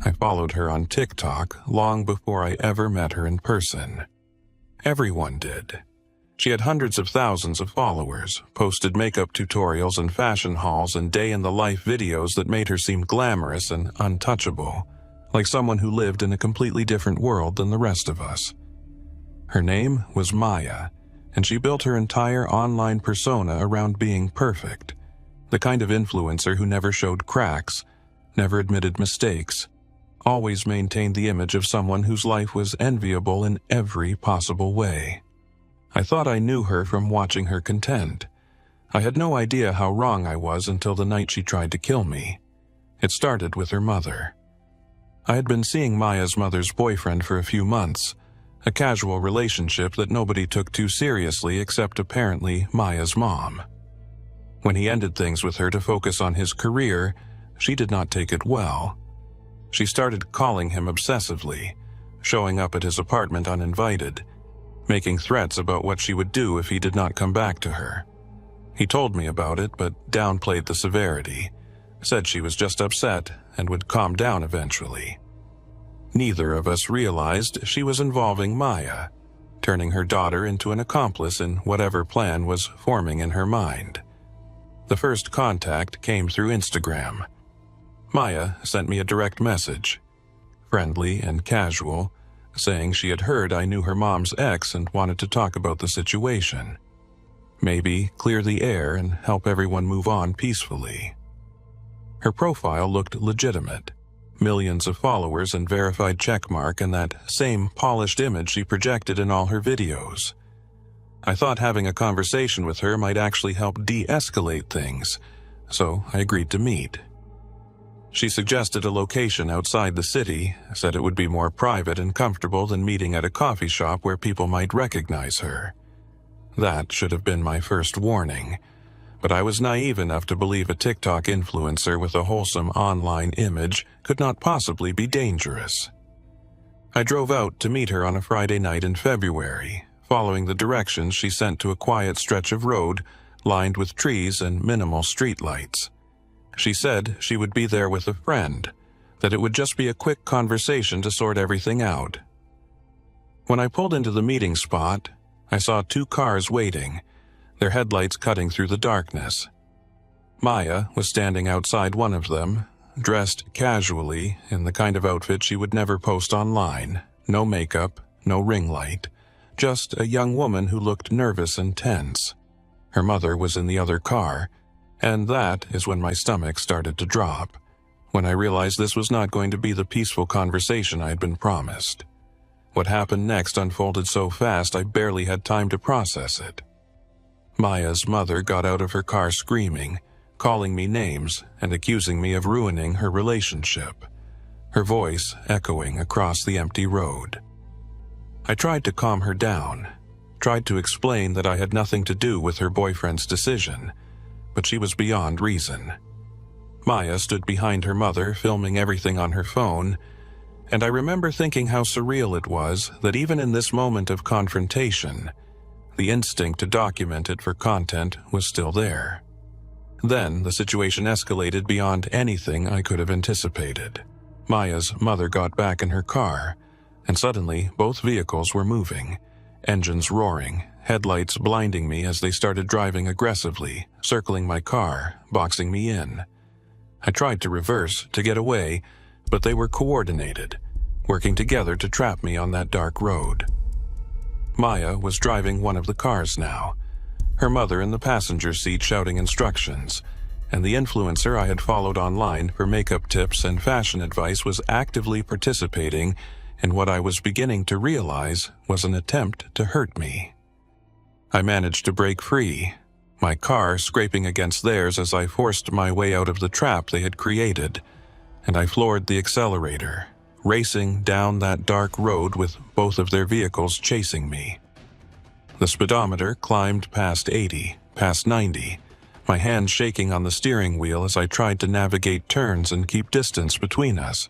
I followed her on TikTok long before I ever met her in person. Everyone did. She had hundreds of thousands of followers, posted makeup tutorials and fashion hauls and day-in-the-life videos that made her seem glamorous and untouchable, like someone who lived in a completely different world than the rest of us. Her name was Maya, and she built her entire online persona around being perfect, the kind of influencer who never showed cracks, never admitted mistakes, always maintained the image of someone whose life was enviable in every possible way. I thought I knew her from watching her content. I had no idea how wrong I was until the night she tried to kill me. It started with her mother. I had been seeing Maya's mother's boyfriend for a few months, a casual relationship that nobody took too seriously except apparently Maya's mom. When he ended things with her to focus on his career, she did not take it well. She started calling him obsessively, showing up at his apartment uninvited, making threats about what she would do if he did not come back to her. He told me about it, but downplayed the severity, said she was just upset and would calm down eventually. Neither of us realized she was involving Maya, turning her daughter into an accomplice in whatever plan was forming in her mind. The first contact came through Instagram. Maya sent me a direct message, friendly and casual, saying she had heard I knew her mom's ex and wanted to talk about the situation. Maybe clear the air and help everyone move on peacefully. Her profile looked legitimate. Millions of followers and verified checkmark and that same polished image she projected in all her videos. I thought having a conversation with her might actually help de-escalate things, so I agreed to meet. She suggested a location outside the city, said it would be more private and comfortable than meeting at a coffee shop where people might recognize her. That should have been my first warning, but I was naive enough to believe a TikTok influencer with a wholesome online image could not possibly be dangerous. I drove out to meet her on a Friday night in February, following the directions she sent to a quiet stretch of road lined with trees and minimal streetlights. She said she would be there with a friend, that it would just be a quick conversation to sort everything out. When I pulled into the meeting spot, I saw 2 cars waiting, their headlights cutting through the darkness. Maya was standing outside one of them, dressed casually in the kind of outfit she would never post online, no makeup, no ring light, just a young woman who looked nervous and tense. Her mother was in the other car, and that is when my stomach started to drop, when I realized this was not going to be the peaceful conversation I had been promised. What happened next unfolded so fast I barely had time to process it. Maya's mother got out of her car screaming, calling me names and accusing me of ruining her relationship, her voice echoing across the empty road. I tried to calm her down, tried to explain that I had nothing to do with her boyfriend's decision, but she was beyond reason. Maya stood behind her mother, filming everything on her phone, and I remember thinking how surreal it was that even in this moment of confrontation, the instinct to document it for content was still there. Then the situation escalated beyond anything I could have anticipated. Maya's mother got back in her car, and suddenly both vehicles were moving, engines roaring, headlights blinding me as they started driving aggressively, circling my car, boxing me in. I tried to reverse, to get away, but they were coordinated, working together to trap me on that dark road. Maya was driving one of the cars now, her mother in the passenger seat shouting instructions, and the influencer I had followed online for makeup tips and fashion advice was actively participating in what I was beginning to realize was an attempt to hurt me. I managed to break free, my car scraping against theirs as I forced my way out of the trap they had created, and I floored the accelerator, racing down that dark road with both of their vehicles chasing me. The speedometer climbed past 80, past 90, my hands shaking on the steering wheel as I tried to navigate turns and keep distance between us.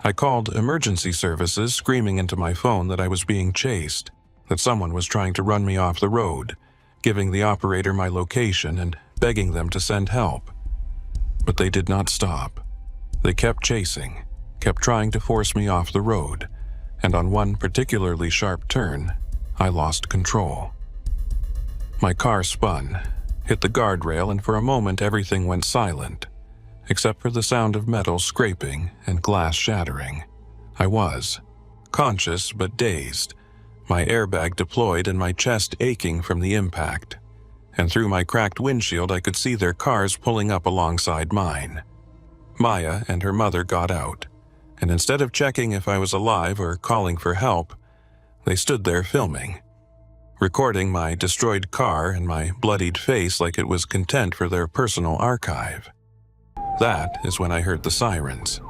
I called emergency services, screaming into my phone that I was being chased, that someone was trying to run me off the road, giving the operator my location and begging them to send help. But they did not stop. They kept chasing, kept trying to force me off the road, and on one particularly sharp turn, I lost control. My car spun, hit the guardrail, and for a moment everything went silent, except for the sound of metal scraping and glass shattering. I was conscious but dazed, my airbag deployed and my chest aching from the impact, and through my cracked windshield I could see their cars pulling up alongside mine. Maya and her mother got out, and instead of checking if I was alive or calling for help, they stood there filming, recording my destroyed car and my bloodied face like it was content for their personal archive. That is when I heard the sirens.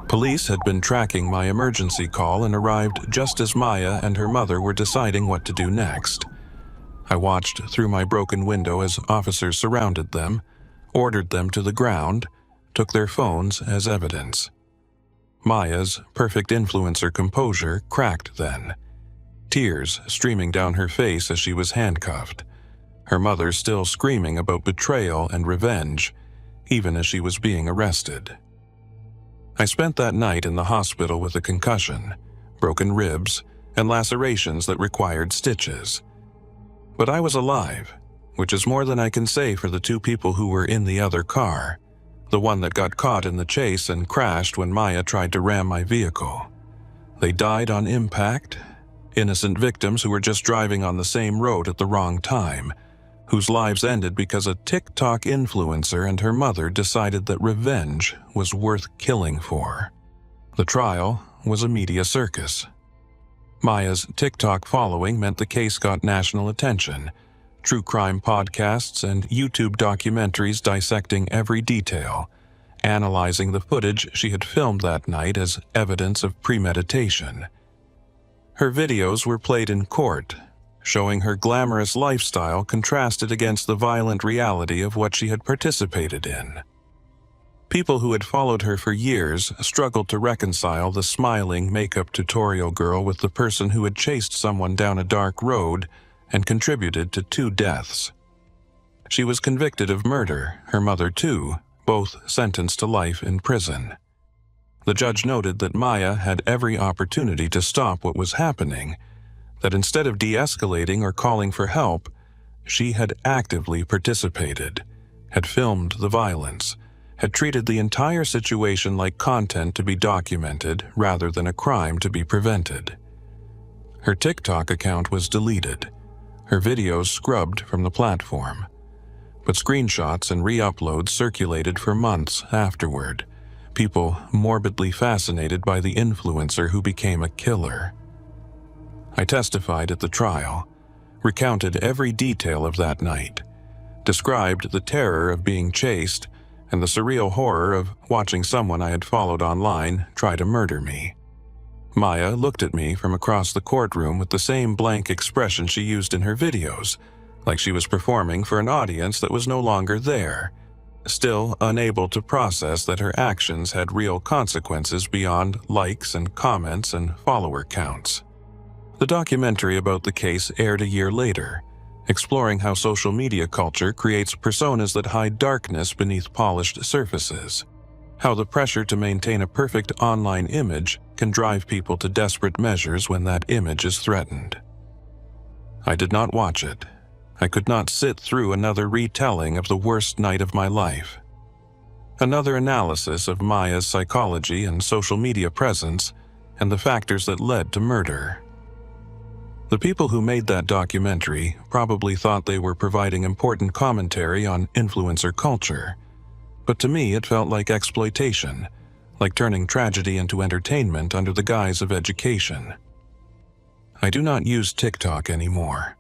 Police had been tracking my emergency call and arrived just as Maya and her mother were deciding what to do next. I watched through my broken window as officers surrounded them, ordered them to the ground, took their phones as evidence. Maya's perfect influencer composure cracked then, tears streaming down her face as she was handcuffed, her mother still screaming about betrayal and revenge, even as she was being arrested. I spent that night in the hospital with a concussion, broken ribs, and lacerations that required stitches. But I was alive, which is more than I can say for the two people who were in the other car, the one that got caught in the chase and crashed when Maya tried to ram my vehicle. They died on impact, innocent victims who were just driving on the same road at the wrong time, whose lives ended because a TikTok influencer and her mother decided that revenge was worth killing for. The trial was a media circus. Maya's TikTok following meant the case got national attention, true crime podcasts and YouTube documentaries dissecting every detail, analyzing the footage she had filmed that night as evidence of premeditation. Her videos were played in court, showing her glamorous lifestyle contrasted against the violent reality of what she had participated in. People who had followed her for years struggled to reconcile the smiling makeup tutorial girl with the person who had chased someone down a dark road and contributed to 2 deaths. She was convicted of murder, her mother too, both sentenced to life in prison. The judge noted that Maya had every opportunity to stop what was happening, that instead of de-escalating or calling for help, she had actively participated, had filmed the violence, had treated the entire situation like content to be documented rather than a crime to be prevented. Her TikTok account was deleted, her videos scrubbed from the platform, but screenshots and re-uploads circulated for months afterward, people morbidly fascinated by the influencer who became a killer. I testified at the trial, recounted every detail of that night, described the terror of being chased and the surreal horror of watching someone I had followed online try to murder me. Maya looked at me from across the courtroom with the same blank expression she used in her videos, like she was performing for an audience that was no longer there, still unable to process that her actions had real consequences beyond likes and comments and follower counts. The documentary about the case aired a year later, exploring how social media culture creates personas that hide darkness beneath polished surfaces, how the pressure to maintain a perfect online image can drive people to desperate measures when that image is threatened. I did not watch it. I could not sit through another retelling of the worst night of my life. Another analysis of Maya's psychology and social media presence and the factors that led to murder. The people who made that documentary probably thought they were providing important commentary on influencer culture, but to me it felt like exploitation, like turning tragedy into entertainment under the guise of education. I do not use TikTok anymore.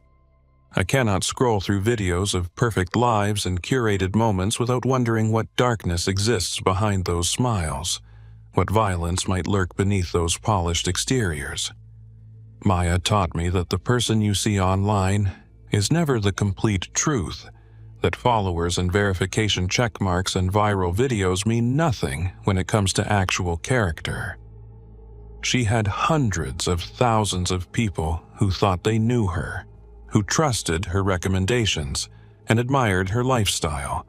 I cannot scroll through videos of perfect lives and curated moments without wondering what darkness exists behind those smiles, what violence might lurk beneath those polished exteriors. Maya taught me that the person you see online is never the complete truth, that followers and verification checkmarks and viral videos mean nothing when it comes to actual character. She had hundreds of thousands of people who thought they knew her, who trusted her recommendations and admired her lifestyle,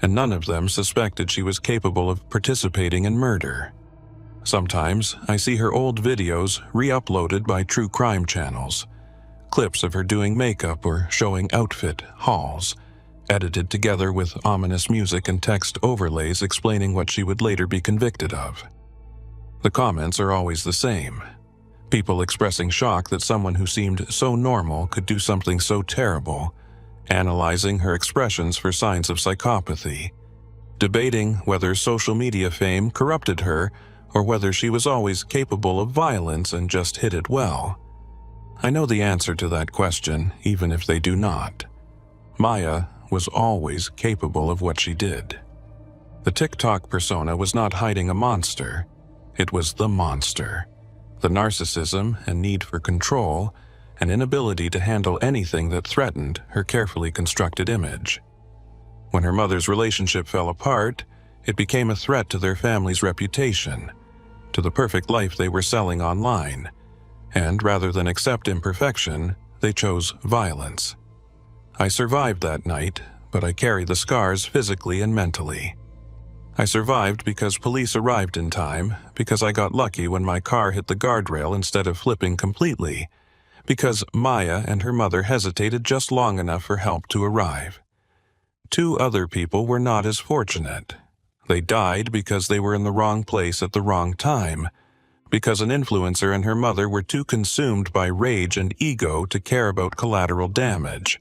and none of them suspected she was capable of participating in murder. Sometimes I see her old videos re-uploaded by true crime channels, clips of her doing makeup or showing outfit hauls, edited together with ominous music and text overlays explaining what she would later be convicted of. The comments are always the same. People expressing shock that someone who seemed so normal could do something so terrible, analyzing her expressions for signs of psychopathy, debating whether social media fame corrupted her or whether she was always capable of violence and just hid it well. I know the answer to that question, even if they do not. Maya was always capable of what she did. The TikTok persona was not hiding a monster. It was the monster. The narcissism and need for control, an inability to handle anything that threatened her carefully constructed image. When her mother's relationship fell apart, it became a threat to their family's reputation, to the perfect life they were selling online, and rather than accept imperfection, they chose violence. I survived that night, but I carry the scars physically and mentally. I survived because police arrived in time, because I got lucky when my car hit the guardrail instead of flipping completely, because Maya and her mother hesitated just long enough for help to arrive. 2 other people were not as fortunate. They died because they were in the wrong place at the wrong time, because an influencer and her mother were too consumed by rage and ego to care about collateral damage.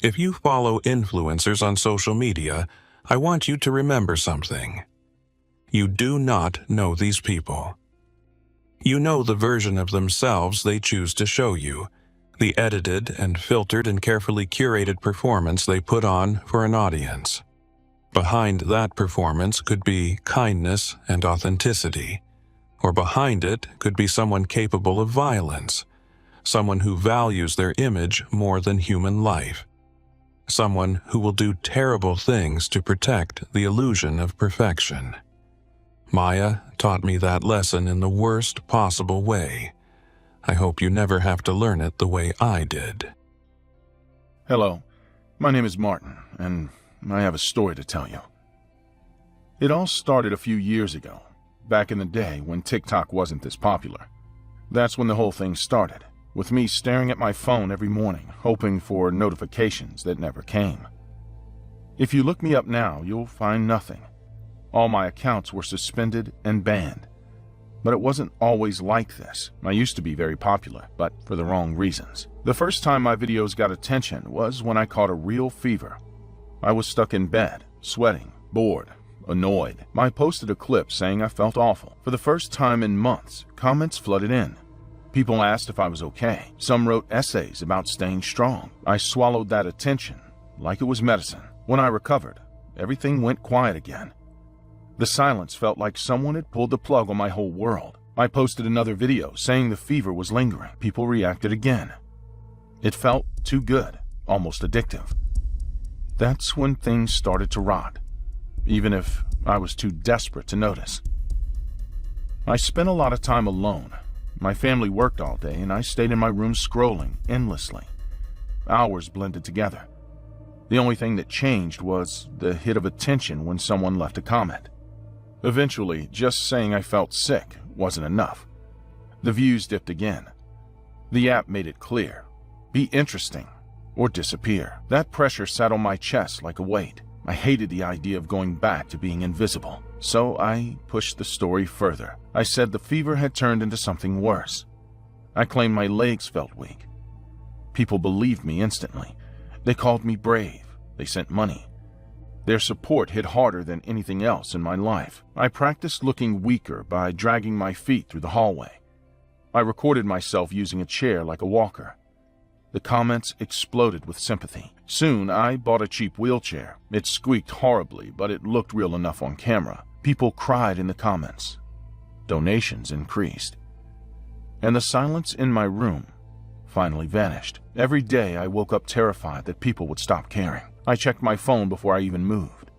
If you follow influencers on social media, I want you to remember something. You do not know these people. You know the version of themselves they choose to show you, the edited and filtered and carefully curated performance they put on for an audience. Behind that performance could be kindness and authenticity, or behind it could be someone capable of violence, someone who values their image more than human life, someone who will do terrible things to protect the illusion of perfection. Maya taught me that lesson in the worst possible way. I hope you never have to learn it the way I did. Hello, my name is Martin, and I have a story to tell you. It all started a few years ago, back in the day when TikTok wasn't this popular. That's when the whole thing started, with me staring at my phone every morning, hoping for notifications that never came. If you look me up now, you'll find nothing. All my accounts were suspended and banned. But it wasn't always like this. I used to be very popular, but for the wrong reasons. The first time my videos got attention was when I caught a real fever. I was stuck in bed, sweating, bored, annoyed. I posted a clip saying I felt awful. For the first time in months, comments flooded in. People asked if I was okay. Some wrote essays about staying strong. I swallowed that attention like it was medicine. When I recovered, everything went quiet again. The silence felt like someone had pulled the plug on my whole world. I posted another video saying the fever was lingering. People reacted again. It felt too good, almost addictive. That's when things started to rot, even if I was too desperate to notice. I spent a lot of time alone. My family worked all day, and I stayed in my room scrolling endlessly. Hours blended together. The only thing that changed was the hit of attention when someone left a comment. Eventually, just saying I felt sick wasn't enough. The views dipped again. The app made it clear: be interesting or disappear. That pressure sat on my chest like a weight. I hated the idea of going back to being invisible. So I pushed the story further. I said the fever had turned into something worse. I claimed my legs felt weak. People believed me instantly. They called me brave. They sent money. Their support hit harder than anything else in my life. I practiced looking weaker by dragging my feet through the hallway. I recorded myself using a chair like a walker. The comments exploded with sympathy. Soon, I bought a cheap wheelchair. It squeaked horribly, but it looked real enough on camera. People cried in the comments. Donations increased. And the silence in my room finally vanished. Every day, I woke up terrified that people would stop caring. I checked my phone before I even moved.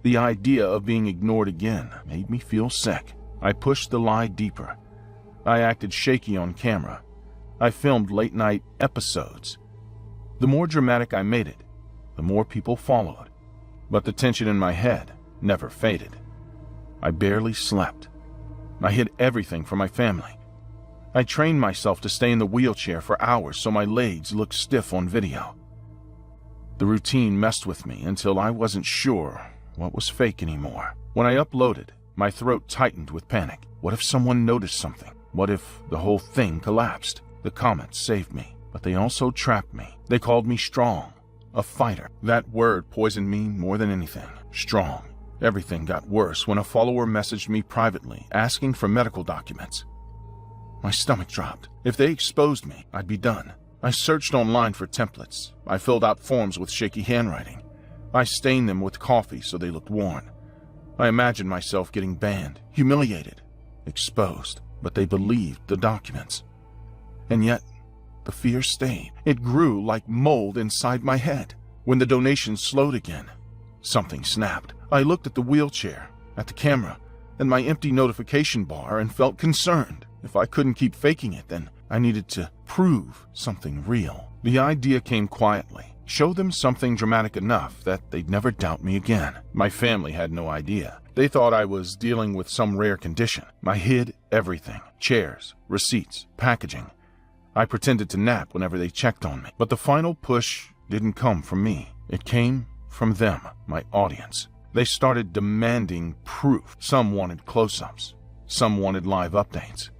The idea of being ignored again made me feel sick. I pushed the lie deeper. I acted shaky on camera. I filmed late-night episodes. The more dramatic I made it, the more people followed. But the tension in my head never faded. I barely slept. I hid everything from my family. I trained myself to stay in the wheelchair for hours so my legs looked stiff on video. The routine messed with me until I wasn't sure what was fake anymore. When I uploaded, my throat tightened with panic. What if someone noticed something? What if the whole thing collapsed? The comments saved me, but they also trapped me. They called me strong, a fighter. That word poisoned me more than anything. Strong. Everything got worse when a follower messaged me privately, asking for medical documents. My stomach dropped. If they exposed me, I'd be done. I searched online for templates. I filled out forms with shaky handwriting. I stained them with coffee so they looked worn. I imagined myself getting banned, humiliated, exposed, but they believed the documents. And yet, the fear stayed. It grew like mold inside my head. When the donations slowed again, something snapped. I looked at the wheelchair, at the camera, and my empty notification bar and felt concerned. If I couldn't keep faking it, then I needed to prove something real. The idea came quietly. Show them something dramatic enough that they'd never doubt me again. My family had no idea. They thought I was dealing with some rare condition. I hid everything. Chairs, receipts, packaging. I pretended to nap whenever they checked on me. But the final push didn't come from me. It came from them, my audience. They started demanding proof. Some wanted close-ups. Some wanted live updates.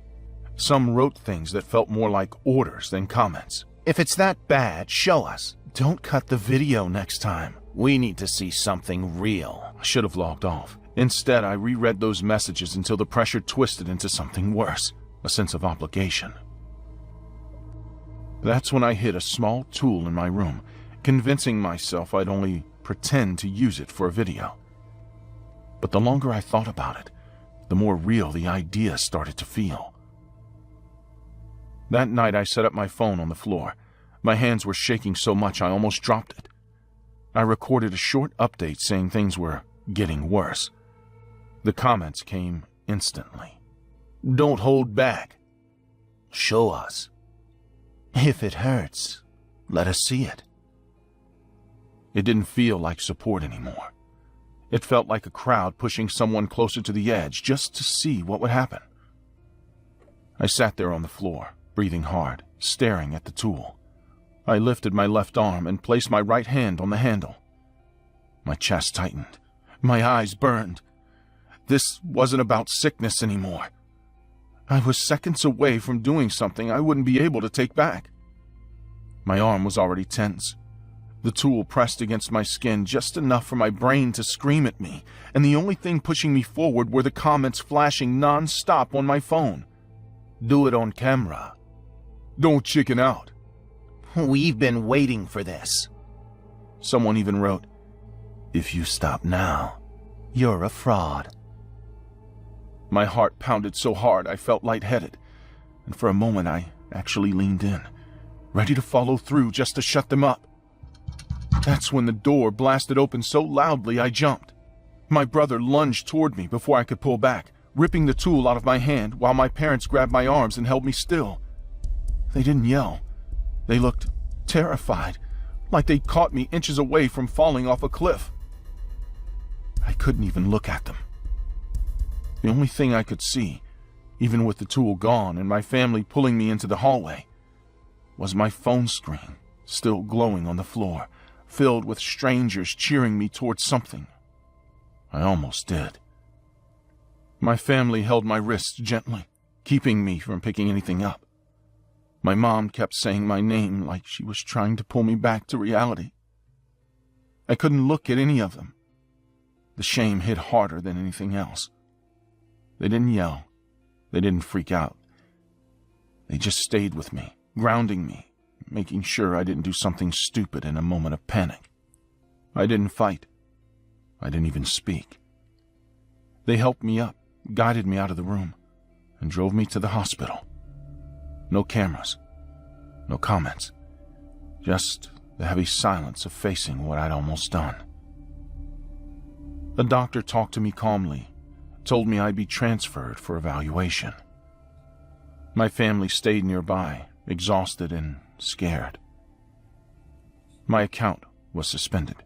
Some wrote things that felt more like orders than comments. If it's that bad, show us. Don't cut the video next time. We need to see something real. I should have logged off. Instead, I reread those messages until the pressure twisted into something worse, a sense of obligation. That's when I hid a small tool in my room, convincing myself I'd only pretend to use it for a video. But the longer I thought about it, the more real the idea started to feel. That night, I set up my phone on the floor. My hands were shaking so much I almost dropped it. I recorded a short update saying things were getting worse. The comments came instantly. Don't hold back. Show us. If it hurts, let us see it. It didn't feel like support anymore. It felt like a crowd pushing someone closer to the edge just to see what would happen. I sat there on the floor, breathing hard, staring at the tool. I lifted my left arm and placed my right hand on the handle. My chest tightened. My eyes burned. This wasn't about sickness anymore. I was seconds away from doing something I wouldn't be able to take back. My arm was already tense. The tool pressed against my skin just enough for my brain to scream at me, and the only thing pushing me forward were the comments flashing non-stop on my phone. Do it on camera. Don't chicken out. We've been waiting for this. Someone even wrote, if you stop now, you're a fraud. My heart pounded so hard I felt lightheaded, and for a moment I actually leaned in, ready to follow through just to shut them up. That's when the door blasted open so loudly I jumped. My brother lunged toward me before I could pull back, ripping the tool out of my hand while my parents grabbed my arms and held me still. They didn't yell. They looked terrified, like they'd caught me inches away from falling off a cliff. I couldn't even look at them. The only thing I could see, even with the tool gone and my family pulling me into the hallway, was my phone screen still glowing on the floor, filled with strangers cheering me towards something I almost did. My family held my wrists gently, keeping me from picking anything up. My mom kept saying my name like she was trying to pull me back to reality. I couldn't look at any of them. The shame hit harder than anything else. They didn't yell. They didn't freak out. They just stayed with me, grounding me, making sure I didn't do something stupid in a moment of panic. I didn't fight. I didn't even speak. They helped me up, guided me out of the room, and drove me to the hospital. No cameras, no comments, just the heavy silence of facing what I'd almost done. The doctor talked to me calmly, told me I'd be transferred for evaluation. My family stayed nearby, exhausted and scared. My account was suspended,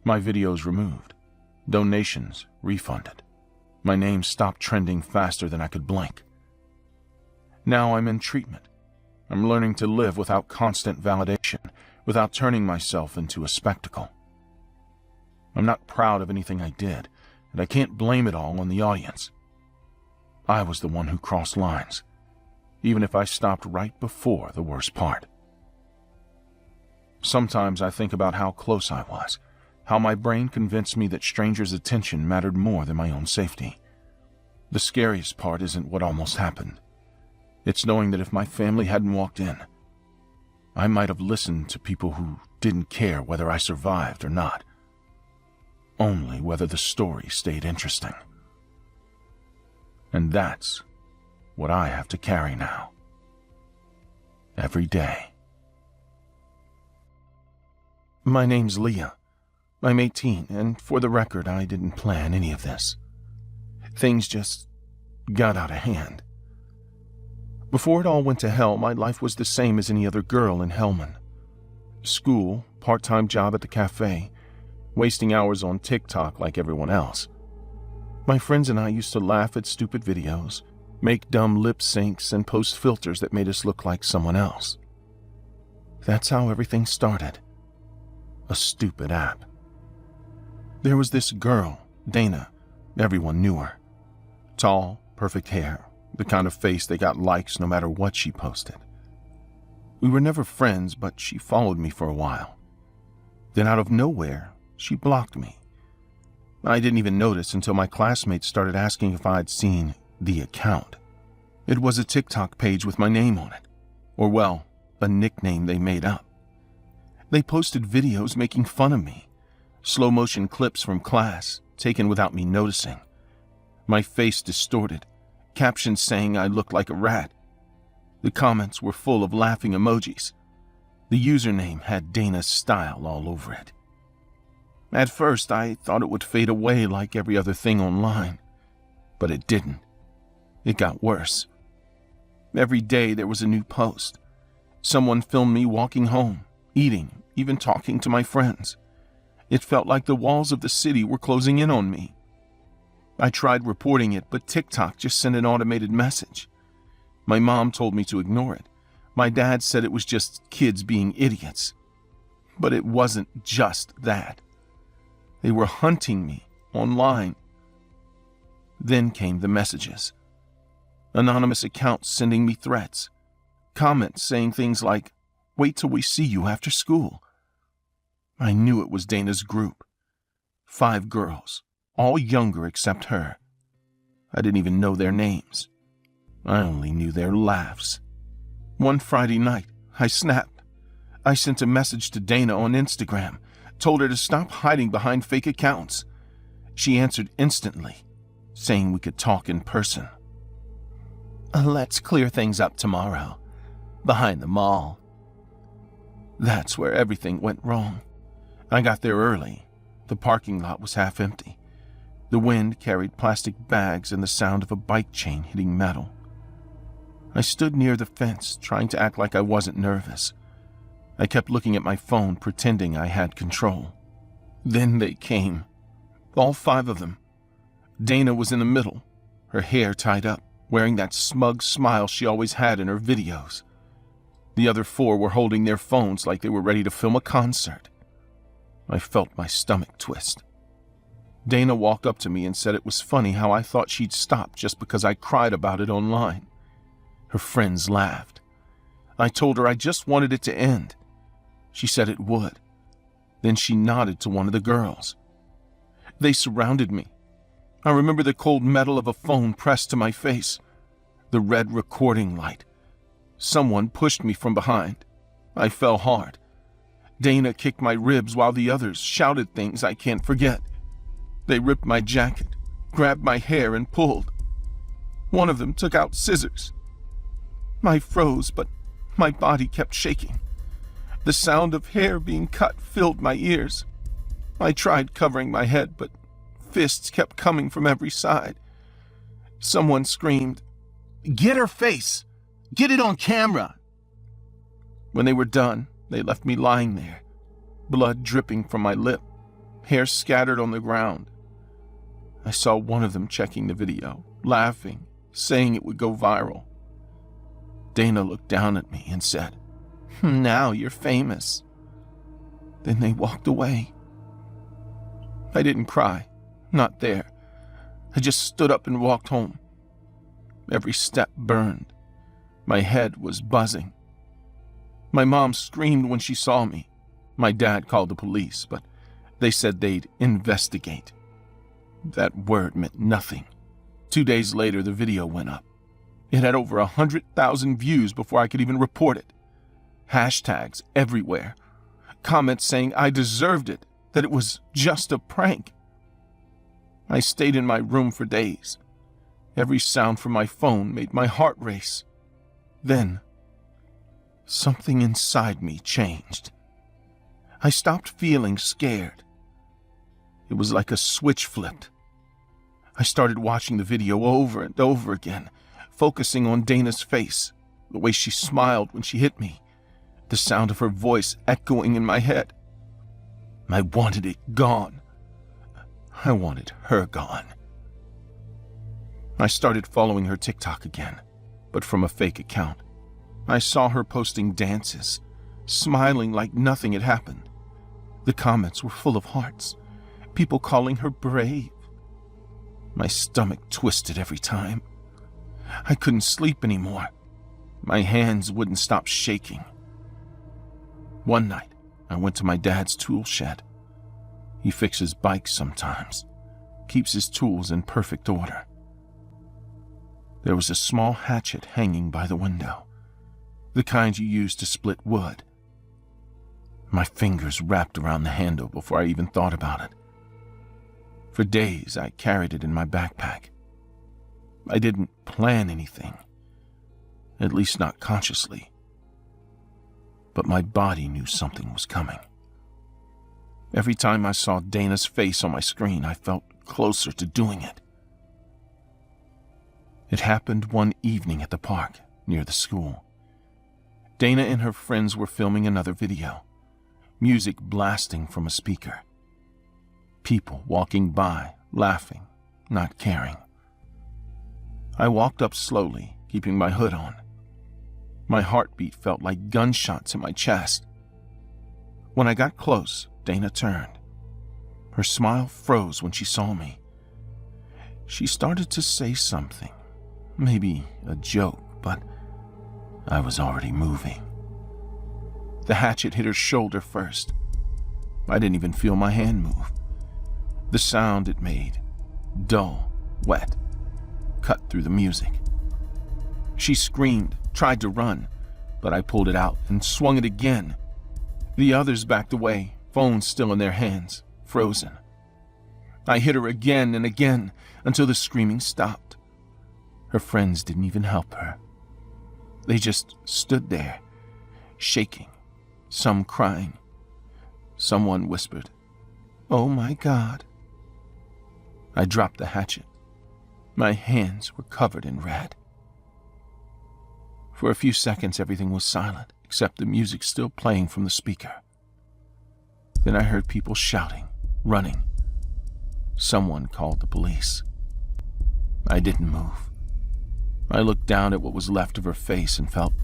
my videos removed, donations refunded. My name stopped trending faster than I could blink. Now I'm in treatment. I'm learning to live without constant validation, without turning myself into a spectacle. I'm not proud of anything I did, and I can't blame it all on the audience. I was the one who crossed lines, even if I stopped right before the worst part. Sometimes I think about how close I was, how my brain convinced me that strangers' attention mattered more than my own safety. The scariest part isn't what almost happened. It's knowing that if my family hadn't walked in, I might have listened to people who didn't care whether I survived or not, only whether the story stayed interesting. And that's what I have to carry now. Every day. My name's Leah. I'm 18, and for the record, I didn't plan any of this. Things just got out of hand. Before it all went to hell, my life was the same as any other girl in Hellman. School, part-time job at the cafe, wasting hours on TikTok like everyone else. My friends and I used to laugh at stupid videos, make dumb lip syncs, and post filters that made us look like someone else. That's how everything started. A stupid app. There was this girl, Dana. Everyone knew her. Tall, perfect hair, the kind of face that got likes no matter what she posted. We were never friends, but she followed me for a while. Then out of nowhere, she blocked me. I didn't even notice until my classmates started asking if I'd seen the account. It was a TikTok page with my name on it, or well, a nickname they made up. They posted videos making fun of me, slow-motion clips from class, taken without me noticing. My face distorted, captions saying I looked like a rat. The comments were full of laughing emojis. The username had Dana's style all over it. At first, I thought it would fade away like every other thing online, but it didn't. It got worse. Every day there was a new post. Someone filmed me walking home, eating, even talking to my friends. It felt like the walls of the city were closing in on me. I tried reporting it, but TikTok just sent an automated message. My mom told me to ignore it. My dad said it was just kids being idiots. But it wasn't just that. They were hunting me online. Then came the messages. Anonymous accounts sending me threats. Comments saying things like, "Wait till we see you after school." I knew it was Dana's group. 5 girls, all younger except her. I didn't even know their names. I only knew their laughs. One Friday night, I snapped. I sent a message to Dana on Instagram, told her to stop hiding behind fake accounts. She answered instantly, saying we could talk in person. "Let's clear things up tomorrow, behind the mall." That's where everything went wrong. I got there early. The parking lot was half empty. The wind carried plastic bags and the sound of a bike chain hitting metal. I stood near the fence, trying to act like I wasn't nervous. I kept looking at my phone, pretending I had control. Then they came. All 5 of them. Dana was in the middle, her hair tied up, wearing that smug smile she always had in her videos. The other 4 were holding their phones like they were ready to film a concert. I felt my stomach twist. Dana walked up to me and said it was funny how I thought she'd stop just because I cried about it online. Her friends laughed. I told her I just wanted it to end. She said it would. Then she nodded to one of the girls. They surrounded me. I remember the cold metal of a phone pressed to my face, the red recording light. Someone pushed me from behind. I fell hard. Dana kicked my ribs while the others shouted things I can't forget. They ripped my jacket, grabbed my hair, and pulled. One of them took out scissors. I froze, but my body kept shaking. The sound of hair being cut filled my ears. I tried covering my head, but fists kept coming from every side. Someone screamed, "Get her face! Get it on camera!" When they were done, they left me lying there, blood dripping from my lip, hair scattered on the ground. I saw one of them checking the video, laughing, saying it would go viral. Dana looked down at me and said, "Now you're famous." Then they walked away. I didn't cry, not there. I just stood up and walked home. Every step burned. My head was buzzing. My mom screamed when she saw me. My dad called the police, but they said they'd investigate. That word meant nothing. 2 days later, the video went up. It had over 100,000 views before I could even report it. Hashtags everywhere. Comments saying I deserved it, that it was just a prank. I stayed in my room for days. Every sound from my phone made my heart race. Then, something inside me changed. I stopped feeling scared. It was like a switch flipped. I started watching the video over and over again, focusing on Dana's face, the way she smiled when she hit me, the sound of her voice echoing in my head. I wanted it gone. I wanted her gone. I started following her TikTok again, but from a fake account. I saw her posting dances, smiling like nothing had happened. The comments were full of hearts, people calling her brave. My stomach twisted every time. I couldn't sleep anymore. My hands wouldn't stop shaking. One night, I went to my dad's tool shed. He fixes bikes sometimes, keeps his tools in perfect order. There was a small hatchet hanging by the window, the kind you use to split wood. My fingers wrapped around the handle before I even thought about it. For days, I carried it in my backpack. I didn't plan anything, at least not consciously. But my body knew something was coming. Every time I saw Dana's face on my screen, I felt closer to doing it. It happened one evening at the park near the school. Dana and her friends were filming another video, music blasting from a speaker. People walking by, laughing, not caring. I walked up slowly, keeping my hood on. My heartbeat felt like gunshots in my chest. When I got close, Dana turned. Her smile froze when she saw me. She started to say something, maybe a joke, but I was already moving. The hatchet hit her shoulder first. I didn't even feel my hand move. The sound it made, dull, wet, cut through the music. She screamed, tried to run, but I pulled it out and swung it again. The others backed away, phones still in their hands, frozen. I hit her again and again until the screaming stopped. Her friends didn't even help her. They just stood there, shaking, some crying. Someone whispered, "Oh my God." I dropped the hatchet. My hands were covered in red. For a few seconds, everything was silent, except the music still playing from the speaker. Then I heard people shouting, running. Someone called the police. I didn't move. I looked down at what was left of her face and felt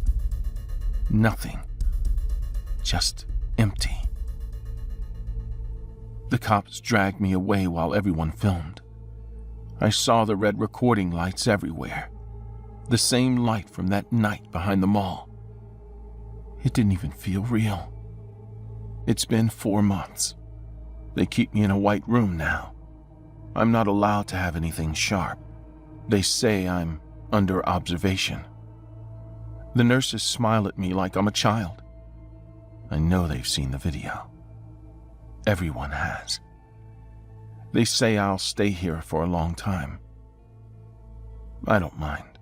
nothing, just empty. The cops dragged me away while everyone filmed. I saw the red recording lights everywhere, the same light from that night behind the mall. It didn't even feel real. It's been 4 months. They keep me in a white room now. I'm not allowed to have anything sharp. They say I'm under observation. The nurses smile at me like I'm a child. I know they've seen the video. Everyone has. They say I'll stay here for a long time. I don't mind.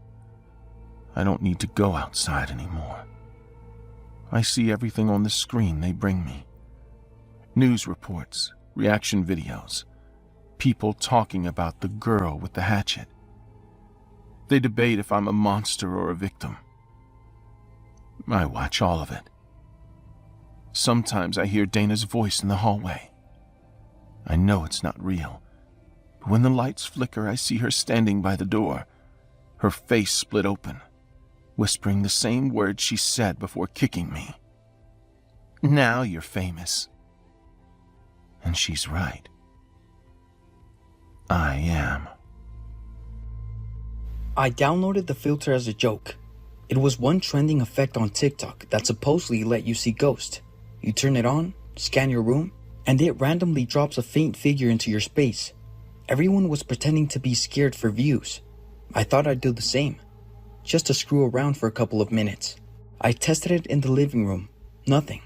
I don't need to go outside anymore. I see everything on the screen they bring me. News reports, reaction videos, people talking about the girl with the hatchet. They debate if I'm a monster or a victim. I watch all of it. Sometimes I hear Dana's voice in the hallway. I know it's not real, When the lights flicker, I see her standing by the door, her face split open, whispering the same words she said before kicking me. "Now you're famous." And she's right. I am. I downloaded the filter as a joke. It was one trending effect on TikTok that supposedly let you see ghosts. You turn it on, scan your room, and it randomly drops a faint figure into your space. Everyone was pretending to be scared for views. I thought I'd do the same, just to screw around for a couple of minutes. I tested it in the living room. Nothing.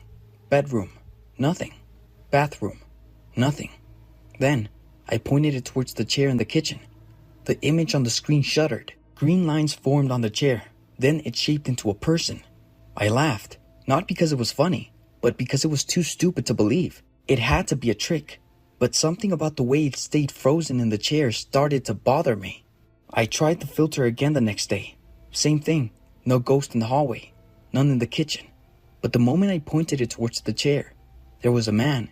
Bedroom. Nothing. Bathroom. Nothing. Then, I pointed it towards the chair in the kitchen. The image on the screen shuddered. Green lines formed on the chair. Then it shaped into a person. I laughed, not because it was funny, but because it was too stupid to believe. It had to be a trick, but something about the way it stayed frozen in the chair started to bother me. I tried the filter again the next day. Same thing, no ghost in the hallway, none in the kitchen. But the moment I pointed it towards the chair, there was a man,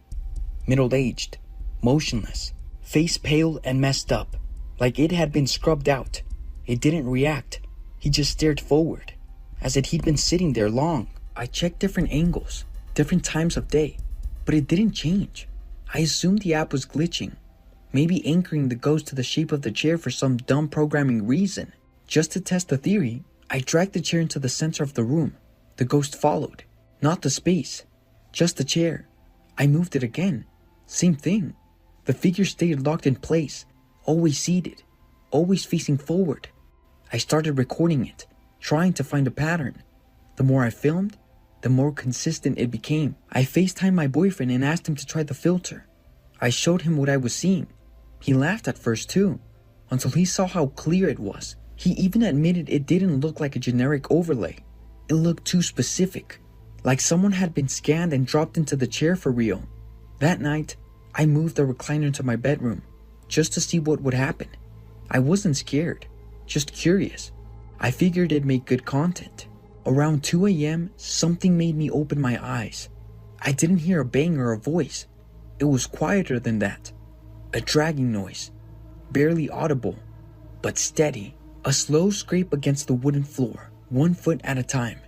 middle-aged, motionless, face pale and messed up, like it had been scrubbed out. It didn't react. He just stared forward, as if he'd been sitting there long. I checked different angles, different times of day, but it didn't change. I assumed the app was glitching, maybe anchoring the ghost to the shape of the chair for some dumb programming reason. Just to test the theory, I dragged the chair into the center of the room. The ghost followed, not the space, just the chair. I moved it again. Same thing. The figure stayed locked in place, always seated, always facing forward. I started recording it, trying to find a pattern. The more I filmed, the more consistent it became. I FaceTimed my boyfriend and asked him to try the filter. I showed him what I was seeing. He laughed at first too, until he saw how clear it was. He even admitted it didn't look like a generic overlay. It looked too specific, like someone had been scanned and dropped into the chair for real. That night, I moved the recliner into my bedroom, just to see what would happen. I wasn't scared, just curious. I figured it'd make good content. Around 2 a.m., something made me open my eyes. I didn't hear a bang or a voice. It was quieter than that. A dragging noise, barely audible, but steady. A slow scrape against the wooden floor, 1 foot at a time.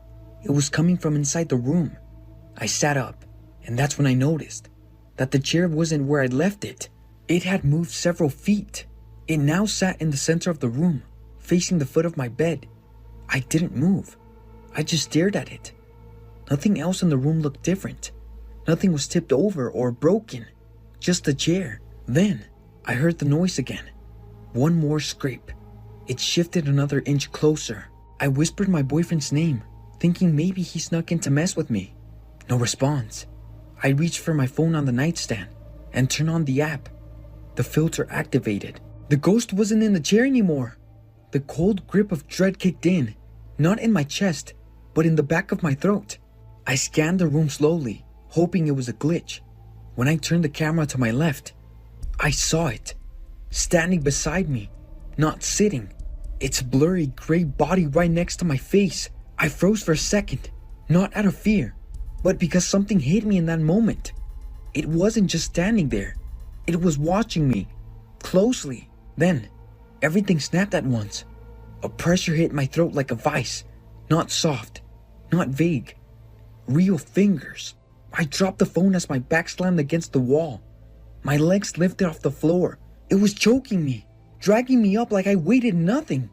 It was coming from inside the room. I sat up, and that's when I noticed that the chair wasn't where I'd left it. It had moved several feet. It now sat in the center of the room, facing the foot of my bed. I didn't move. I just stared at it. Nothing else in the room looked different. Nothing was tipped over or broken. Just the chair. Then, I heard the noise again. One more scrape. It shifted another inch closer. I whispered my boyfriend's name, thinking maybe he snuck in to mess with me. No response. I reached for my phone on the nightstand and turned on the app. The filter activated. The ghost wasn't in the chair anymore. The cold grip of dread kicked in, not in my chest, but in the back of my throat. I scanned the room slowly, hoping it was a glitch. When I turned the camera to my left, I saw it, standing beside me, not sitting. Its blurry gray body right next to my face. I froze for a second, not out of fear, but because something hit me in that moment. It wasn't just standing there. It was watching me, closely. Then, everything snapped at once. A pressure hit my throat like a vice. Not soft, not vague. Real fingers. I dropped the phone as my back slammed against the wall. My legs lifted off the floor. It was choking me, dragging me up like I weighted nothing.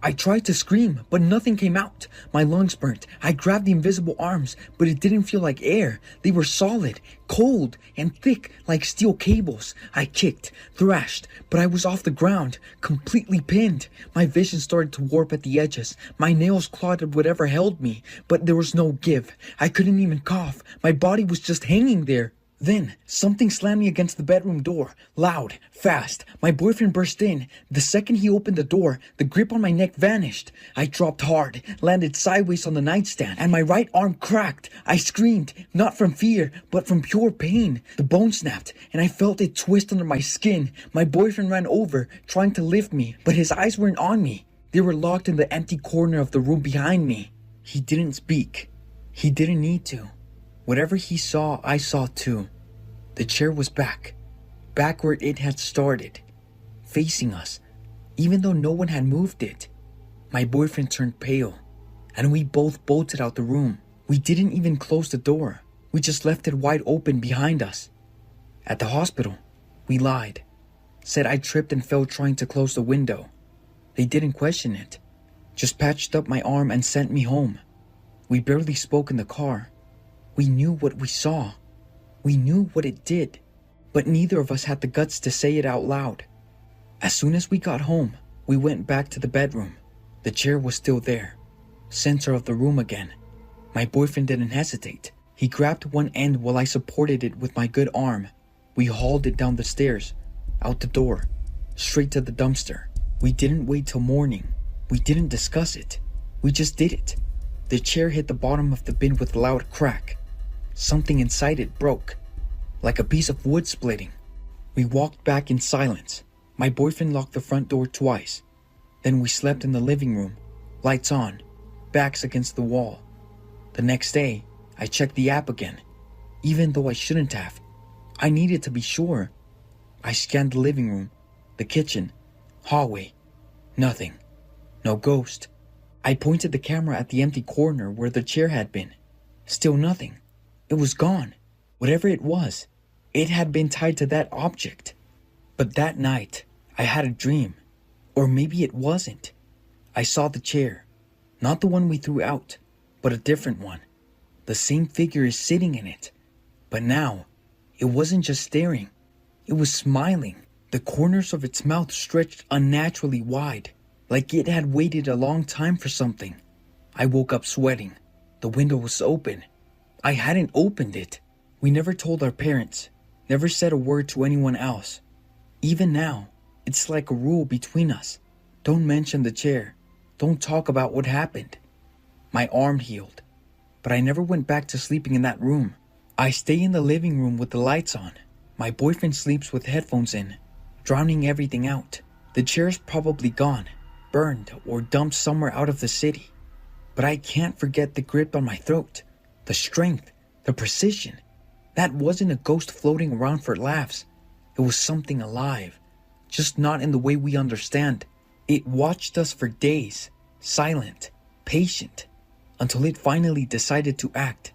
I tried to scream, but nothing came out. My lungs burnt. I grabbed the invisible arms, but it didn't feel like air. They were solid, cold, and thick like steel cables. I kicked, thrashed, but I was off the ground, completely pinned. My vision started to warp at the edges. My nails clawed at whatever held me, but there was no give. I couldn't even cough. My body was just hanging there. Then, something slammed me against the bedroom door, loud, fast. My boyfriend burst in. The second he opened the door, the grip on my neck vanished. I dropped hard, landed sideways on the nightstand, and my right arm cracked. I screamed, not from fear, but from pure pain. The bone snapped, and I felt it twist under my skin. My boyfriend ran over, trying to lift me, but his eyes weren't on me. They were locked in the empty corner of the room behind me. He didn't speak. He didn't need to. Whatever he saw, I saw too. The chair was back where it had started, facing us, even though no one had moved it. My boyfriend turned pale, and we both bolted out the room. We didn't even close the door. We just left it wide open behind us. At the hospital, we lied. Said I tripped and fell trying to close the window. They didn't question it. Just patched up my arm and sent me home. We barely spoke in the car. We knew what we saw. We knew what it did, but neither of us had the guts to say it out loud. As soon as we got home, we went back to the bedroom. The chair was still there, center of the room again. My boyfriend didn't hesitate. He grabbed one end while I supported it with my good arm. We hauled it down the stairs, out the door, straight to the dumpster. We didn't wait till morning. We didn't discuss it. We just did it. The chair hit the bottom of the bin with a loud crack. Something inside it broke, like a piece of wood splitting. We walked back in silence. My boyfriend locked the front door twice. Then we slept in the living room, lights on, backs against the wall. The next day, I checked the app again, even though I shouldn't have. I needed to be sure. I scanned the living room, the kitchen, hallway. Nothing. No ghost. I pointed the camera at the empty corner where the chair had been. Still nothing. It was gone. Whatever it was, it had been tied to that object. But that night, I had a dream. Or maybe it wasn't. I saw the chair. Not the one we threw out, but a different one. The same figure is sitting in it. But now, it wasn't just staring. It was smiling. The corners of its mouth stretched unnaturally wide, like it had waited a long time for something. I woke up sweating. The window was open. I hadn't opened it. We never told our parents, never said a word to anyone else. Even now, it's like a rule between us. Don't mention the chair. Don't talk about what happened. My arm healed, but I never went back to sleeping in that room. I stay in the living room with the lights on. My boyfriend sleeps with headphones in, drowning everything out. The chair's probably gone, burned, or dumped somewhere out of the city. But I can't forget the grip on my throat, the strength, the precision. That wasn't a ghost floating around for laughs. It was something alive, just not in the way we understand. It watched us for days, silent, patient, until it finally decided to act.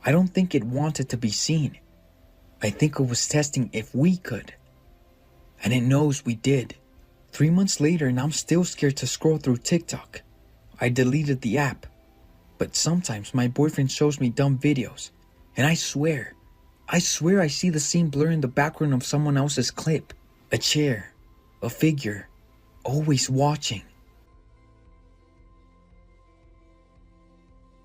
I don't think it wanted to be seen. I think it was testing if we could. And it knows we did. 3 months later, and I'm still scared to scroll through TikTok. I deleted the app. But sometimes my boyfriend shows me dumb videos, and I swear I see the same blur in the background of someone else's clip. A chair, a figure, always watching.